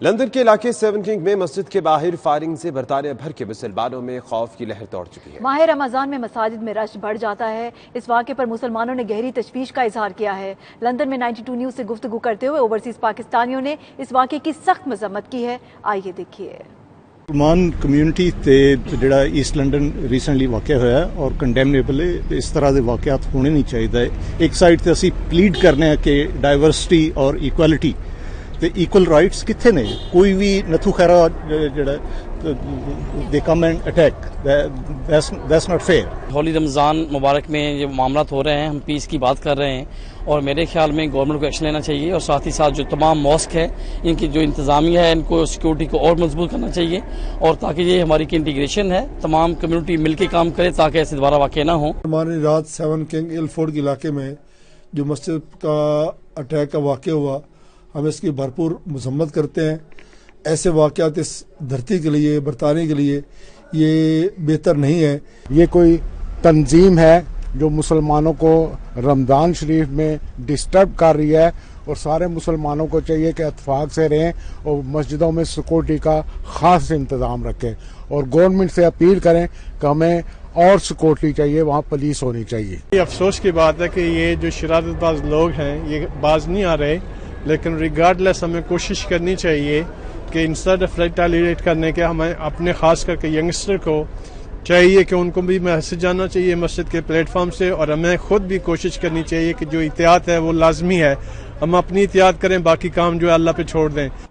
London کے علاقے seven king میں مسجد کے باہر فائرنگ سے برطانیہ بھر کے مسلمانوں میں خوف کی لہر دوڑ چکی ہے۔ ماہ رمضان میں مساجد میں رش بڑھ جاتا ہے۔ اس واقعے پر مسلمانوں نے گہری تشویش کا اظہار کیا ہے۔ لندن میں 92 نیوز سے گفتگو کرتے ہوئے اوورسیز پاکستانیوں نے اس واقعے کی سخت مذمت کی ہے۔ آئیے دیکھیے۔ مسلمان کمیونٹی تے جڑا ایسٹ لنڈن ریسنٹلی واقع ہوا ہے اور کنڈیمنیبل ہے، اس طرح دے واقعات ہونے نہیں چاہیے۔ ایک سائڈ تے اسی پلیڈ کرنے ہیں کہ ڈائیورسٹی اور ایکویلٹی تے ایکول رائٹس کتنے نے، کوئی بھی نتھو خیرا جڑا دے کم and attack, that's not fair. Holy Ramzan مبارک میں جو معاملات ہو رہے ہیں، ہم پیس کی بات کر رہے ہیں اور میرے خیال میں گورنمنٹ کو ایکشن لینا چاہیے اور ساتھ ہی ساتھ جو تمام ماسک ہے ان کی جو انتظامیہ ہے ان کو سیکورٹی کو اور مضبوط کرنا چاہیے اور تاکہ یہ ہماری کی انٹیگریشن ہے، تمام کمیونٹی مل کے کام کرے تاکہ ایسے دوبارہ واقع نہ ہوں۔ ہماری رات سیون کنگ ایلفورڈ کے علاقے میں جو مسجد کا اٹیک کا واقعہ ہوا، ہم اس کی بھرپور مذمت کرتے ہیں۔ ایسے واقعات اس دھرتی کے لیے، برطانیہ کے لیے یہ بہتر نہیں ہے۔ یہ کوئی تنظیم ہے جو مسلمانوں کو رمضان شریف میں ڈسٹرب کر رہی ہے اور سارے مسلمانوں کو چاہیے کہ اتفاق سے رہیں اور مسجدوں میں سیکورٹی کا خاص انتظام رکھیں اور گورنمنٹ سے اپیل کریں کہ ہمیں اور سیکورٹی چاہیے، وہاں پولیس ہونی چاہیے۔ یہ افسوس کی بات ہے کہ یہ جو شرارت باز لوگ ہیں یہ باز نہیں آ رہے، لیکن ریگارڈلیس ہمیں کوشش کرنی چاہیے کہ انسٹیڈ آف ریٹیلیٹ کرنے کے ہمیں اپنے خاص کر کے ینگسٹر کو چاہیے کہ ان کو بھی میسج جانا چاہیے مسجد کے پلیٹ فارم سے، اور ہمیں خود بھی کوشش کرنی چاہیے کہ جو احتیاط ہے وہ لازمی ہے، ہم اپنی احتیاط کریں، باقی کام جو ہے اللہ پہ چھوڑ دیں۔